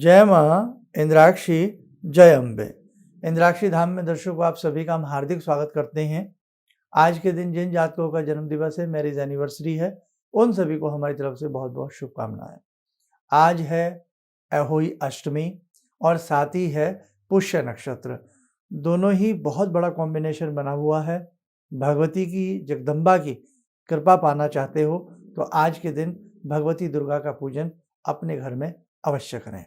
जय माँ इंद्राक्षी, जय अम्बे। इंद्राक्षी धाम में दर्शकों आप सभी का हम हार्दिक स्वागत करते हैं। आज के दिन जिन जातकों का जन्म दिवस है, मैरिज एनिवर्सरी है, उन सभी को हमारी तरफ से बहुत बहुत शुभकामनाएं। आज है अहोई अष्टमी और साथ ही है पुष्य नक्षत्र। दोनों ही बहुत बड़ा कॉम्बिनेशन बना हुआ है। भगवती की, जगदम्बा की कृपा पाना चाहते हो तो आज के दिन भगवती दुर्गा का पूजन अपने घर में अवश्य करें।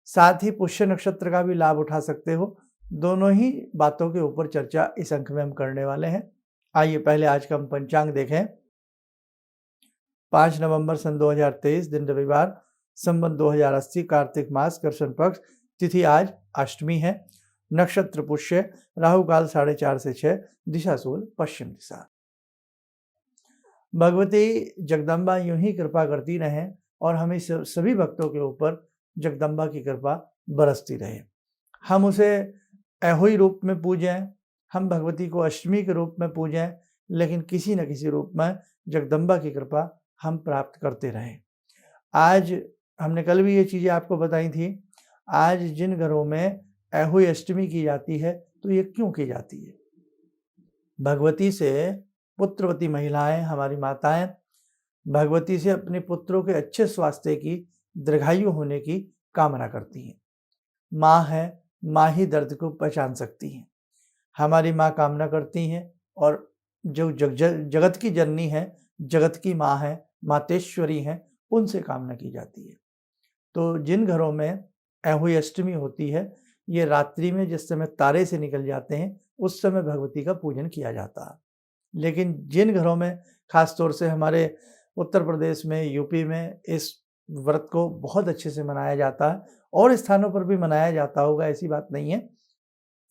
साथ ही पुष्य नक्षत्र का भी लाभ उठा सकते हो। दोनों ही बातों के ऊपर चर्चा इस अंक में हम करने वाले हैं। आइए पहले आज का हम पंचांग देखें। 5 नवंबर सन 2023, दिन रविवार, संवत 2080, कार्तिक मास, कृष्ण पक्ष, तिथि आज अष्टमी है, नक्षत्र पुष्य, राहु काल 4:30 से 6, दिशा सूल पश्चिम दिशा। भगवती जगदम्बा यूं ही कृपा करती रहें और हमें सभी भक्तों के ऊपर जगदम्बा की कृपा बरसती रहे। हम उसे अहोई रूप में पूजें, हम भगवती को अष्टमी के रूप में पूजें, लेकिन किसी न किसी रूप में जगदम्बा की कृपा हम प्राप्त करते रहें। आज हमने कल भी ये चीज़ें आपको बताई थी। आज जिन घरों में अहोई अष्टमी की जाती है तो ये क्यों की जाती है? भगवती से पुत्रवती महिलाएं, हमारी माताएं भगवती से अपने पुत्रों के अच्छे स्वास्थ्य की, दीर्घायु होने की कामना करती हैं। माँ है, माँ ही दर्द को पहचान सकती हैं। हमारी माँ कामना करती हैं और जो जगत की जननी है, जगत की माँ है, मातेश्वरी हैं, उनसे कामना की जाती है। तो जिन घरों में अहोई अष्टमी होती है, ये रात्रि में जिस समय तारे से निकल जाते हैं उस समय भगवती का पूजन किया जाता है। लेकिन जिन घरों में, खास तौर से हमारे उत्तर प्रदेश में, यूपी में इस व्रत को बहुत अच्छे से मनाया जाता है और स्थानों पर भी मनाया जाता होगा, ऐसी बात नहीं है।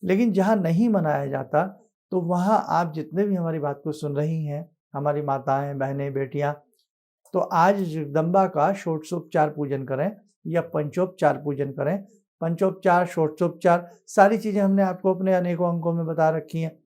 लेकिन जहाँ नहीं मनाया जाता तो वहाँ आप जितने भी हमारी बात को सुन रही हैं, हमारी माताएं, बहनें, बेटियां, तो आज जगदम्बा का षोडशोपचार पूजन करें या पंचोपचार पूजन करें। पंचोपचार, षोडशोपचार, सारी चीज़ें हमने आपको अपने अनेकों अंकों में बता रखी हैं।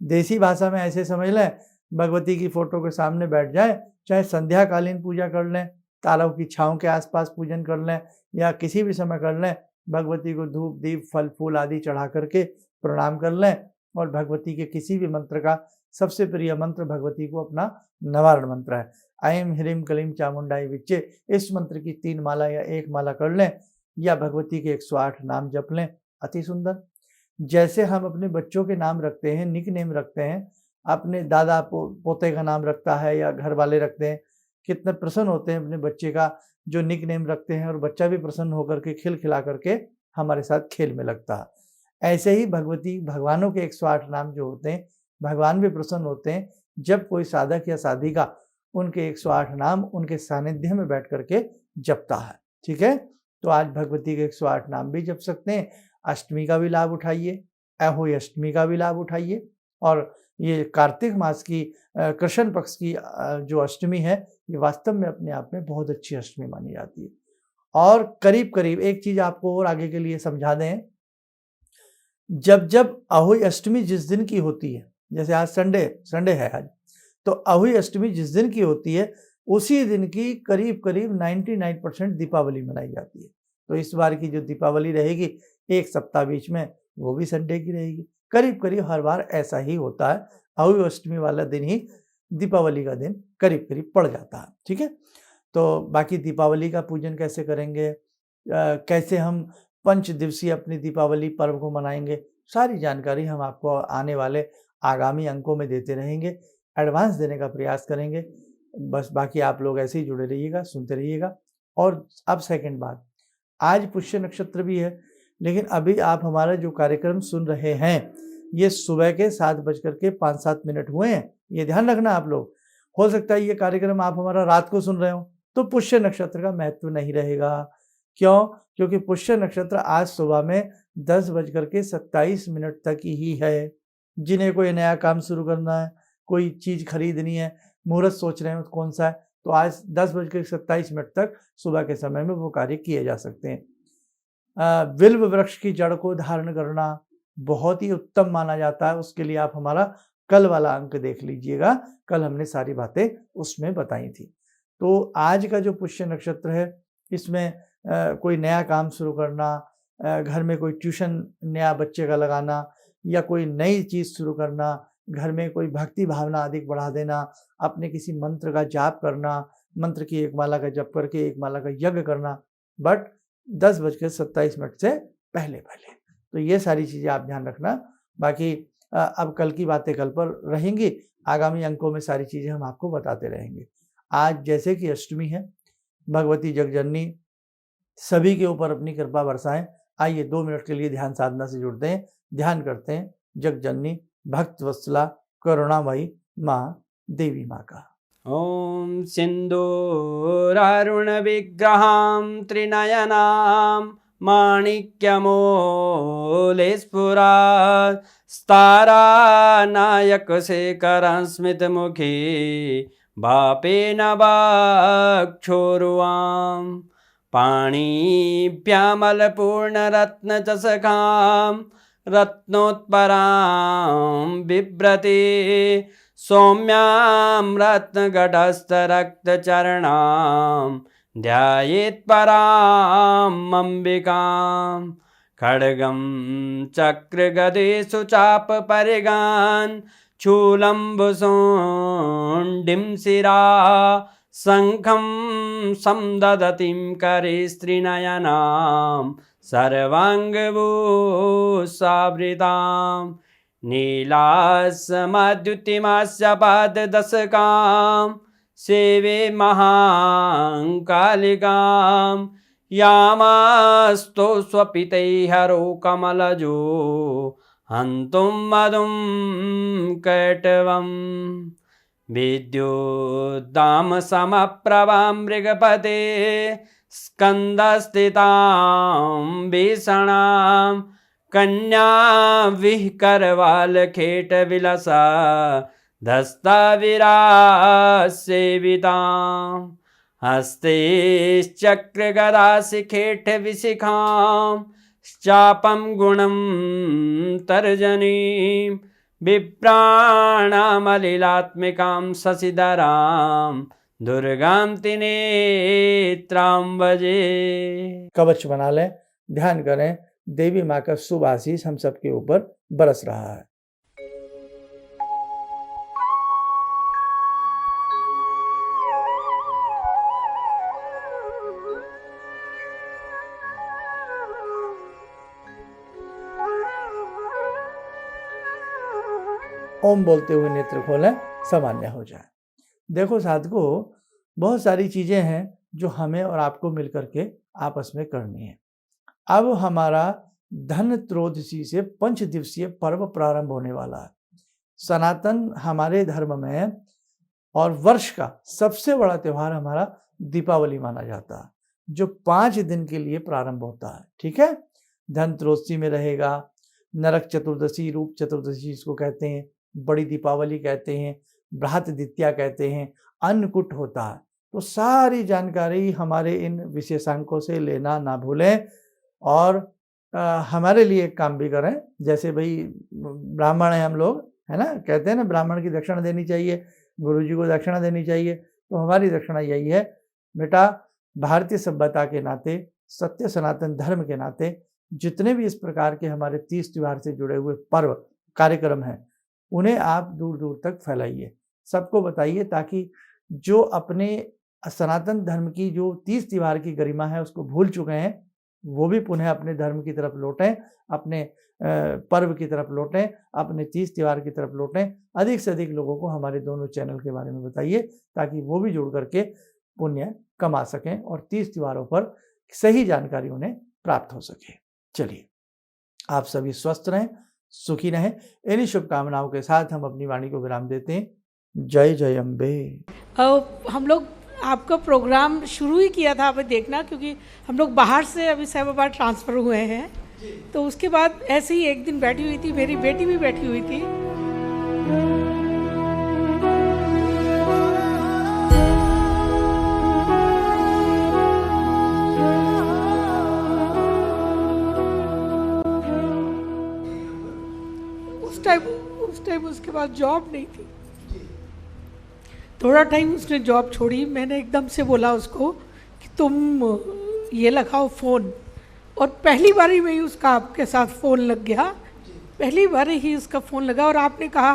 देसी भाषा में ऐसे समझ लें, भगवती की फोटो के सामने बैठ जाए, चाहे संध्याकालीन पूजा कर लें, तारों की छाँव के आसपास पूजन कर लें या किसी भी समय कर लें, भगवती को धूप, दीप, फल फूल आदि चढ़ा करके प्रणाम कर लें और भगवती के किसी भी मंत्र का, सबसे प्रिय मंत्र भगवती को अपना नवारण मंत्र है, ऐं ह्रीं क्लीं चामुंडाई विच्चे, इस मंत्र की 3 माला या 1 माला कर लें या भगवती के 108 नाम जप लें। अति सुंदर। जैसे हम अपने बच्चों के नाम रखते हैं, निक नेम रखते हैं, अपने दादा पोते का नाम रखता है या घर वाले रखते हैं, कितने प्रसन्न होते हैं अपने बच्चे का जो निक नेम रखते हैं और बच्चा भी प्रसन्न होकर के खिलखिला करके हमारे साथ खेल में लगता है। ऐसे ही भगवती, भगवानों के 108 नाम जो होते हैं, भगवान भी प्रसन्न होते हैं जब कोई साधक या साधिका उनके 108 नाम उनके सानिध्य में बैठ करके जपता है। ठीक है, तो आज भगवती के 108 नाम भी जप सकते हैं। अष्टमी का भी लाभ उठाइए, अहोई अष्टमी का भी लाभ उठाइए। और ये कार्तिक मास की कृष्ण पक्ष की जो अष्टमी है, ये वास्तव में अपने आप में बहुत अच्छी अष्टमी मानी जाती है। और करीब करीब एक चीज आपको और आगे के लिए समझा दें, जब जब अहोई अष्टमी जिस दिन की होती है, जैसे आज संडे है आज, तो अहोई अष्टमी जिस दिन की होती है उसी दिन की करीब करीब 99% दीपावली मनाई जाती है। तो इस बार की जो दीपावली रहेगी, एक सप्ताह बीच में, वो भी संडे की रहेगी। करीब करीब हर बार ऐसा ही होता है, अहोई अष्टमी वाला दिन ही दीपावली का दिन करीब करीब पड़ जाता है। ठीक है, तो बाकी दीपावली का पूजन कैसे करेंगे, कैसे हम 5 दिवसीय अपनी दीपावली पर्व को मनाएंगे, सारी जानकारी हम आपको आने वाले आगामी अंकों में देते रहेंगे, एडवांस देने का प्रयास करेंगे। बस बाकी आप लोग ऐसे ही जुड़े रहिएगा, सुनते रहिएगा। और अब सेकंड बात, आज पुष्य नक्षत्र भी है, लेकिन अभी आप हमारा जो कार्यक्रम सुन रहे हैं, ये सुबह के 7:05 हुए हैं, ये ध्यान रखना आप लोग। हो सकता है ये कार्यक्रम आप हमारा रात को सुन रहे हो तो पुष्य नक्षत्र का महत्व नहीं रहेगा। क्यों? क्योंकि पुष्य नक्षत्र आज सुबह में 10:27 तक ही है। जिन्हें कोई नया काम शुरू करना है, कोई चीज खरीदनी है, मुहूर्त सोच रहे हो तो कौन सा है, तो आज 10:27 तक सुबह के समय में वो कार्य किए जा सकते हैं। बिल्व वृक्ष की जड़ को धारण करना बहुत ही उत्तम माना जाता है। उसके लिए आप हमारा कल वाला अंक देख लीजिएगा, कल हमने सारी बातें उसमें बताई थी। तो आज का जो पुष्य नक्षत्र है, इसमें कोई नया काम शुरू करना, घर में कोई ट्यूशन नया बच्चे का लगाना या कोई नई चीज़ शुरू करना, घर में कोई भक्ति भावना अधिक बढ़ा देना, अपने किसी मंत्र का जाप करना, मंत्र की एक माला का जप करके एक माला का यज्ञ करना, बट 10:27 से पहले। तो ये सारी चीज़ें आप ध्यान रखना। बाकी अब कल की बातें कल पर रहेंगी, आगामी अंकों में सारी चीज़ें हम आपको बताते रहेंगे। आज जैसे कि अष्टमी है, भगवती जगजननी सभी के ऊपर अपनी कृपा बरसाएं। आइए 2 मिनट के लिए ध्यान साधना से जुड़ते हैं, ध्यान करते हैं जगजननी भक्त वत्सला करुणामयी माँ देवी माँ का। ॐ सिन्दूरारुणविग्रहां त्रिनयनां माणिक्यमूलस्फुरात् स्तारानायकशेखरं स्मितमुखी वापेन वक्षोरुवां पाणिभ्यामलपूर्णरत्नचषकां रत्नोत्परां बिभ्रति सौम्यां रत्नगटस्थरक्तचरणां ध्यायेत् पराम् अम्बिकां खड्गं चक्रगदेषु चापपरिगान् शूलम्बुशोण्डिं शिरा शङ्खं समदधतीं करे स्त्रीनयनां सर्वाङ्गभूषावृतां नीलासमद्युतिमास्य पाददशकां सेवे महाकालिकां यामास्तो स्वपितैहरो कमलजो हन्तुं मधुं कैटवम् विद्युद्दामसमप्रभां मृगपते स्कन्दस्थितां भीषणां कन्या विहकरवालखेटविलसा धस्ताविरासेवितां हस्तेश्चक्रगदाशिखेटविशिखां चापं गुणं तर्जनीं विप्राणामलिलात्मिकां शशिधरां दुर्गां त्रिनेत्रां भजे। कवच बना लें, ध्यान करें, देवी माँ का शुभ आशीष हम सबके ऊपर बरस रहा है। ओम बोलते हुए नेत्र खोलें, सामान्य हो जाए। देखो साधको, बहुत सारी चीजें हैं जो हमें और आपको मिलकर के आपस में करनी है। अब हमारा धन त्रयोदशी से 5 दिवसीय पर्व प्रारंभ होने वाला है। सनातन हमारे धर्म में और वर्ष का सबसे बड़ा त्यौहार हमारा दीपावली माना जाता है, जो 5 दिन के लिए प्रारंभ होता है। ठीक है, धन त्रयोदशी में रहेगा, नरक चतुर्दशी, रूप चतुर्दशी इसको कहते हैं, बड़ी दीपावली कहते हैं, बृहत द्वितीया कहते हैं, अन्नकूट होता है। तो सारी जानकारी हमारे इन विशेषांकों से लेना ना भूलें और हमारे लिए एक काम भी करें। जैसे भाई ब्राह्मण हैं हम लोग, है ना, कहते हैं ना ब्राह्मण की दक्षिणा देनी चाहिए, गुरु जी को दक्षिणा देनी चाहिए। तो हमारी दक्षिणा यही है बेटा, भारतीय सभ्यता के नाते, सत्य सनातन धर्म के नाते जितने भी इस प्रकार के हमारे 30 त्योहार से जुड़े हुए पर्व कार्यक्रम हैं, उन्हें आप दूर दूर तक फैलाइए, सबको बताइए, ताकि जो अपने सनातन धर्म की जो 30 त्योहार की गरिमा है उसको भूल चुके हैं, वो भी पुनः अपने धर्म की तरफ लौटें, अपने पर्व की तरफ लौटें, अपने 30 त्योहार की तरफ लौटें। अधिक से अधिक लोगों को हमारे दोनों चैनल के बारे में बताइए, ताकि वो भी जुड़ करके पुण्य कमा सकें और 30 त्योहारों पर सही जानकारी उन्हें प्राप्त हो सके। चलिए, आप सभी स्वस्थ रहें, सुखी रहें। इन्हीं शुभकामनाओं के साथ हम अपनी वाणी को विराम देते हैं। जय जय अम्बे। हम लोग आपका प्रोग्राम शुरू ही किया था, अभी देखना, क्योंकि हम लोग बाहर से अभी साहिबाबाद ट्रांसफ़र हुए हैं, तो उसके बाद ऐसे ही एक दिन बैठी हुई थी, मेरी बेटी भी बैठी हुई थी। उस टाइम उसके बाद जॉब नहीं थी। थोड़ा टाइम उसने जॉब छोड़ी, मैंने एकदम से बोला उसको कि तुम ये लगाओ फ़ोन, और पहली बारी में ही उसका आपके साथ फ़ोन लग गया, पहली बार ही उसका फ़ोन लगा और आपने कहा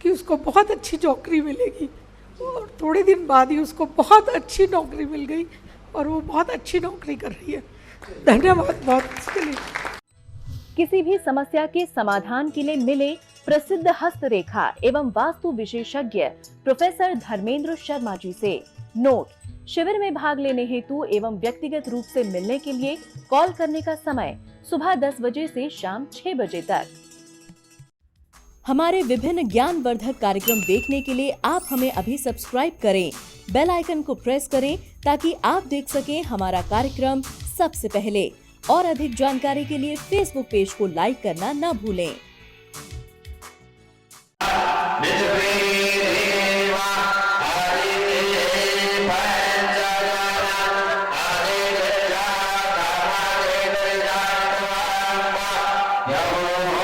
कि उसको बहुत अच्छी नौकरी मिलेगी, और थोड़े दिन बाद ही उसको बहुत अच्छी नौकरी मिल गई और वो बहुत अच्छी नौकरी कर रही है। धन्यवाद बहुत इसके लिए। किसी भी समस्या के समाधान के लिए मिले प्रसिद्ध हस्तरेखा एवं वास्तु विशेषज्ञ प्रोफेसर धर्मेंद्र शर्मा जी से। नोट: शिविर में भाग लेने हेतु एवं व्यक्तिगत रूप से मिलने के लिए कॉल करने का समय सुबह 10 बजे से शाम 6 बजे तक। हमारे विभिन्न ज्ञानवर्धक कार्यक्रम देखने के लिए आप हमें अभी सब्सक्राइब करें, बेल आइकन को प्रेस करें ताकि आप देख सकें हमारा कार्यक्रम सबसे पहले। और अधिक जानकारी के लिए फेसबुक पेज को लाइक करना न भूलें। Yo